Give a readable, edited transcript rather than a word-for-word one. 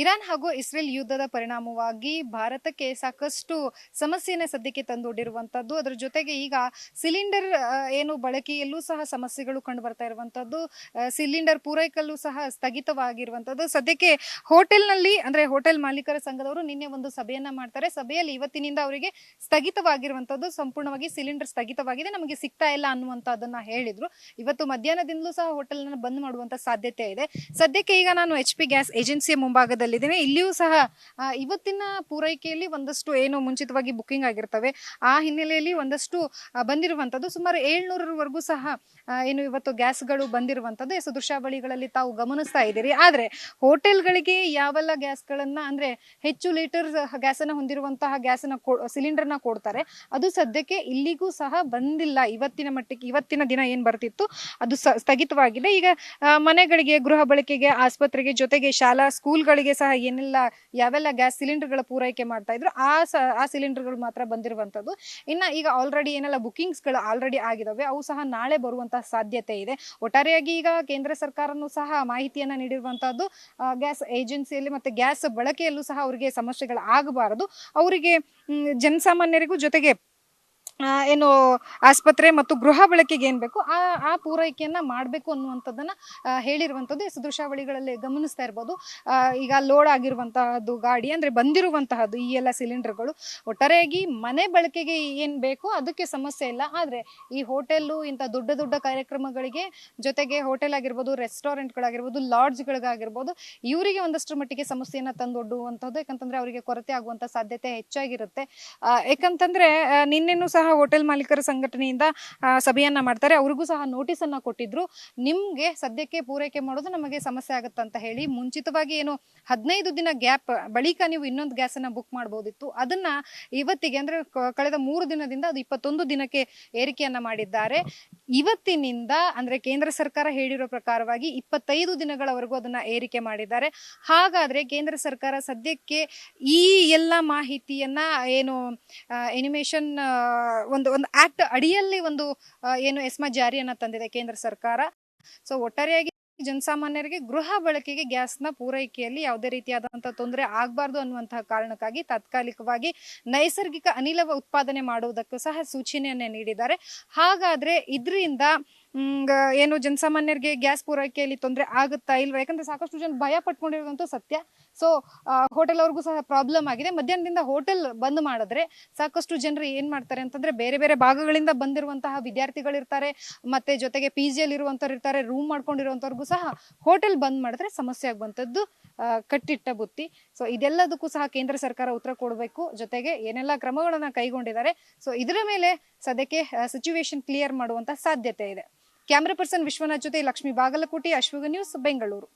Iran ಹಾಗೂ Israel ಯುದ್ಧದ ಪರಿಣಾಮವಾಗಿ ಭಾರತಕ್ಕೆ ಸಾಕಷ್ಟು ಸಮಸ್ಯೆಯನ್ನು ಸದ್ಯಕ್ಕೆ ತಂದೊಡ್ಡಿರುವಂತದ್ದು. ಅದರ ಜೊತೆಗೆ ಈಗ ಸಿಲಿಂಡರ್ ಏನು ಬಳಕೆಯಲ್ಲೂ ಸಹ ಸಮಸ್ಯೆಗಳು ಕಂಡು ಬರ್ತಾ ಇರುವಂತದ್ದು. ಸಿಲಿಂಡರ್ ಪೂರೈಕಲ್ಲೂ ಸಹ ಸ್ಥಗಿತವಾಗಿರುವಂತದ್ದು. ಸದ್ಯಕ್ಕೆ ಹೋಟೆಲ್ನಲ್ಲಿ ಅಂದ್ರೆ ಹೋಟೆಲ್ ಮಾಲೀಕರ ಸಂಘದವರು ನಿನ್ನೆ ಒಂದು ಸಭೆಯನ್ನ ಮಾಡ್ತಾರೆ. ಸಭೆಯಲ್ಲಿ ಇವತ್ತಿನಿಂದ ಅವರಿಗೆ ಸ್ಥಗಿತವಾಗಿರುವಂತದ್ದು, ಸಂಪೂರ್ಣವಾಗಿ ಸಿಲಿಂಡರ್ ಸ್ಥಗಿತವಾಗಿದೆ, ನಮಗೆ ಸಿಗ್ತಾ ಇಲ್ಲ ಅನ್ನುವಂತದನ್ನ ಹೇಳಿದ್ರು. ಇವತ್ತು ಮಧ್ಯಾಹ್ನದಿಂದಲೂ ಸಹ ಹೋಟೆಲ್ ಬಂದ್ ಮಾಡುವಂತ ಸಾಧ್ಯತೆ ಇದೆ. ಸದ್ಯಕ್ಕೆ ಈಗ ನಾನು HP ಗ್ಯಾಸ್ ಏಜೆನ್ಸಿಯ ಮುಂಭಾಗದಲ್ಲಿದ್ದೇನೆ. ಇಲ್ಲಿಯೂ ಸಹ ಇವತ್ತಿನ ಪೂರೈಕೆಯಲ್ಲಿ ಒಂದಷ್ಟು ಏನು ಮುಂಚಿತವಾಗಿ ಬುಕ್ಕಿಂಗ್ ಆಗಿರ್ತವೆ, ಆ ಹಿನ್ನೆಲೆಯಲ್ಲಿ ಒಂದಷ್ಟು ಬಂದಿರುವಂತದ್ದು. ಸುಮಾರು 700ರವರೆಗೂ ಸಹ ಏನು ಇವತ್ತು ಗ್ಯಾಸ್ಗಳು ಬಂದಿರುವಂತದ್ದು ಎಸ್ ದೃಶ್ಯಾವಳಿಗಳಲ್ಲಿ ತಾವು ಗಮನಿಸ್ತಾ ಇದ್ದೀರಿ. ಆದ್ರೆ ಹೋಟೆಲ್ಗಳಿಗೆ ಯಾವೆಲ್ಲ ಗ್ಯಾಸ್ಗಳನ್ನ ಅಂದ್ರೆ ಹೆಚ್ಚು ಲೀಟರ್ ಗ್ಯಾಸನ್ನ ಹೊಂದಿರುವಂತಹ ಗ್ಯಾಸನ್ನ ಸಿಲಿಂಡರ್ನ ಕೊಡ್ತಾರೆ, ಅದು ಸದ್ಯಕ್ಕೆ ಇಲ್ಲಿಗೂ ಸಹ ಬಂದಿಲ್ಲ. ಇವತ್ತಿನ ಮಟ್ಟಿಗೆ ಇವತ್ತಿನ ದಿನ ಏನ್ ಬರ್ತಿತ್ತು ಅದು ಸ್ಥಗಿತವಾಗಿದೆ. ಈಗ ಮನೆಗಳಿಗೆ, ಗೃಹ ಬಳಕೆಗೆ, ಆಸ್ಪತ್ರೆಗೆ, ಜೊತೆಗೆ ಶಾಲಾ ಸ್ಕೂಲ್ಗಳಿಗೆ ಸಹ ಏನೆಲ್ಲ ಯಾವೆಲ್ಲ ಗ್ಯಾಸ್ ಸಿಲಿಂಡರ್ಗಳ ಪೂರೈಕೆ ಮಾಡ್ತಾ ಇದ್ರು ಆ ಸಿಲಿಂಡರ್ಗಳು ಮಾತ್ರ ಬಂದಿರುವಂತದ್ದು. ಇನ್ನ ಈಗ ಆಲ್ರೆಡಿ ಏನೆಲ್ಲ ಬುಕಿಂಗ್ಸ್ಗಳು ಆಲ್ರೆಡಿ ಆಗಿದಾವೆ ಅವು ಸಹ ನಾಳೆ ಬರುವಂತಹ ಸಾಧ್ಯತೆ ಇದೆ. ಒಟ್ಟಾರೆಯಾಗಿ ಈಗ ಕೇಂದ್ರ ಸರ್ಕಾರನು ಸಹ ಮಾಹಿತಿಯನ್ನ ನೀಡಿರುವಂತಹದ್ದು, ಗ್ಯಾಸ್ ಏಜೆನ್ಸಿಯಲ್ಲಿ ಮತ್ತೆ ಗ್ಯಾಸ್ ಬಳಕೆಯಲ್ಲೂ ಸಹ ಅವರಿಗೆ ಸಮಸ್ಯೆಗಳು ಆಗಬಾರದು, ಅವರಿಗೆ ಜನಸಾಮಾನ್ಯರಿಗೂ ಜೊತೆಗೆ ಏನು ಆಸ್ಪತ್ರೆ ಮತ್ತು ಗೃಹ ಬಳಕೆಗೆ ಏನ್ ಬೇಕು ಆ ಪೂರೈಕೆಯನ್ನ ಮಾಡಬೇಕು ಅನ್ನುವಂಥದ್ದನ್ನ ಹೇಳಿರುವಂಥದ್ದು ದೃಶ್ಯಾವಳಿಗಳಲ್ಲಿ ಗಮನಿಸ್ತಾ ಇರ್ಬೋದು. ಈಗ ಲೋಡ್ ಆಗಿರುವಂತಹದ್ದು ಗಾಡಿ ಅಂದ್ರೆ ಬಂದಿರುವಂತಹದ್ದು ಈ ಎಲ್ಲ ಸಿಲಿಂಡರ್ಗಳು ಒಟ್ಟಾರೆಯಾಗಿ ಮನೆ ಬಳಕೆಗೆ ಏನ್ ಬೇಕು ಅದಕ್ಕೆ ಸಮಸ್ಯೆ ಇಲ್ಲ. ಆದ್ರೆ ಈ ಹೋಟೆಲ್ಲು ಇಂಥ ದೊಡ್ಡ ದೊಡ್ಡ ಕಾರ್ಯಕ್ರಮಗಳಿಗೆ, ಜೊತೆಗೆ ಹೋಟೆಲ್ ಆಗಿರ್ಬೋದು, ರೆಸ್ಟೋರೆಂಟ್ಗಳಾಗಿರ್ಬೋದು, ಲಾಡ್ಜ್ಗಳಾಗಿರ್ಬೋದು, ಇವರಿಗೆ ಒಂದಷ್ಟು ಮಟ್ಟಿಗೆ ಸಮಸ್ಯೆಯನ್ನ ತಂದೊಡ್ಡುವಂಥದ್ದು. ಯಾಕಂತಂದ್ರೆ ಅವರಿಗೆ ಕೊರತೆ ಆಗುವಂತ ಸಾಧ್ಯತೆ ಹೆಚ್ಚಾಗಿರುತ್ತೆ. ಯಾಕಂತಂದ್ರೆ ನಿನ್ನೆನೂ ಸಹ ಹೋಟೆಲ್ ಮಾಲೀಕರ ಸಂಘಟನೆಯಿಂದ ಸಭೆಯನ್ನ ಮಾಡ್ತಾರೆ. ಅವ್ರಿಗೂ ಸಹ ನೋಟಿಸ್ ಅನ್ನ ಕೊಟ್ಟಿದ್ರು, ನಿಮ್ಗೆ ಸದ್ಯಕ್ಕೆ ಪೂರೈಕೆ ಮಾಡೋದು ನಮಗೆ ಸಮಸ್ಯೆ ಆಗುತ್ತೆ ಅಂತ ಹೇಳಿ. ಮುಂಚಿತವಾಗಿ ಏನು 15 ದಿನ ಗ್ಯಾಪ್ ಬಳಿಕ ನೀವು ಇನ್ನೊಂದು ಗ್ಯಾಸ್ ಅನ್ನ ಬುಕ್ ಮಾಡಬಹುದಿತ್ತು, ಅದನ್ನ ಇವತ್ತಿಗೆ ಅಂದ್ರೆ ಕಳೆದ 3 ದಿನದಿಂದ ಅದು 21 ದಿನಕ್ಕೆ ಏರಿಕೆಯನ್ನ ಮಾಡಿದ್ದಾರೆ. ಇವತ್ತಿನಿಂದ ಅಂದ್ರೆ ಕೇಂದ್ರ ಸರ್ಕಾರ ಹೇಳಿರೋ ಪ್ರಕಾರವಾಗಿ 25 ದಿನಗಳವರೆಗೂ ಅದನ್ನ ಏರಿಕೆ ಮಾಡಿದ್ದಾರೆ. ಹಾಗಾದ್ರೆ ಕೇಂದ್ರ ಸರ್ಕಾರ ಸದ್ಯಕ್ಕೆ ಈ ಎಲ್ಲ ಮಾಹಿತಿಯನ್ನ ಏನು ಎನಿಮೇಷನ್ ಒಂದು ಆಕ್ಟ್ ಅಡಿಯಲ್ಲಿ ಒಂದು ಏನು ಎಸ್ಮಾ ಜಾರಿಯನ್ನ ತಂದಿದೆ ಕೇಂದ್ರ ಸರ್ಕಾರ. ಸೊ ಒಟ್ಟಾರೆಯಾಗಿ ಜನಸಾಮಾನ್ಯರಿಗೆ ಗೃಹ ಬಳಕೆಗೆ ಗ್ಯಾಸ್ನ ಪೂರೈಕೆಯಲ್ಲಿ ಯಾವುದೇ ರೀತಿಯಾದಂತಹ ತೊಂದರೆ ಆಗಬಾರ್ದು ಅನ್ನುವಂತಹ ಕಾರಣಕ್ಕಾಗಿ ತಾತ್ಕಾಲಿಕವಾಗಿ ನೈಸರ್ಗಿಕ ಅನಿಲ ಉತ್ಪಾದನೆ ಮಾಡುವುದಕ್ಕೂ ಸಹ ಸೂಚನೆಯನ್ನ ನೀಡಿದ್ದಾರೆ. ಹಾಗಾದ್ರೆ ಇದರಿಂದ ಏನು ಜನಸಾಮಾನ್ಯರಿಗೆ ಗ್ಯಾಸ್ ಪೂರೈಕೆಯಲ್ಲಿ ತೊಂದರೆ ಆಗುತ್ತಾ ಇಲ್ವಾ? ಯಾಕಂದ್ರೆ ಸಾಕಷ್ಟು ಜನ ಭಯ ಪಟ್ಕೊಂಡಿರುವಂತೂ ಸತ್ಯ. ಸೊ ಹೋಟೆಲ್ ಅವ್ರಿಗೂ ಸಹ ಪ್ರಾಬ್ಲಮ್ ಆಗಿದೆ. ಮಧ್ಯಾಹ್ನದಿಂದ ಹೋಟೆಲ್ ಬಂದ್ ಮಾಡಿದ್ರೆ ಸಾಕಷ್ಟು ಜನರು ಏನ್ ಮಾಡ್ತಾರೆ ಅಂತಂದ್ರೆ ಬೇರೆ ಬೇರೆ ಭಾಗಗಳಿಂದ ಬಂದಿರುವಂತಹ ವಿದ್ಯಾರ್ಥಿಗಳಿರ್ತಾರೆ, ಮತ್ತೆ ಜೊತೆಗೆ PG ಅಲ್ಲಿ ಇರುವಂತವ್ರು ಇರ್ತಾರೆ, ರೂಮ್ ಮಾಡ್ಕೊಂಡಿರುವಂತವ್ರಿಗೂ ಸಹ ಹೋಟೆಲ್ ಬಂದ್ ಮಾಡಿದ್ರೆ ಸಮಸ್ಯೆ ಆಗುವಂತದ್ದು ಕಟ್ಟಿಟ್ಟ ಬುತ್ತಿ. ಸೊ ಇದೆಲ್ಲದಕ್ಕೂ ಸಹ ಕೇಂದ್ರ ಸರ್ಕಾರ ಉತ್ತರ ಕೊಡಬೇಕು, ಜೊತೆಗೆ ಏನೆಲ್ಲ ಕ್ರಮಗಳನ್ನ ಕೈಗೊಂಡಿದ್ದಾರೆ, ಸೊ ಇದರ ಮೇಲೆ ಸದ್ಯಕ್ಕೆ ಸಿಚುವೇಶನ್ ಕ್ಲಿಯರ್ ಮಾಡುವಂತ ಸಾಧ್ಯತೆ ಇದೆ. ಕ್ಯಾಮ್ರಾ ಪರ್ಸನ್ ವಿಶ್ವನಾಥ್ ಜೊತೆ ಲಕ್ಷ್ಮಿ ಬಾಗಲಕೋಟೆ, ಅಶ್ವಿಗ ನ್ಯೂಸ್, ಬೆಂಗಳೂರು.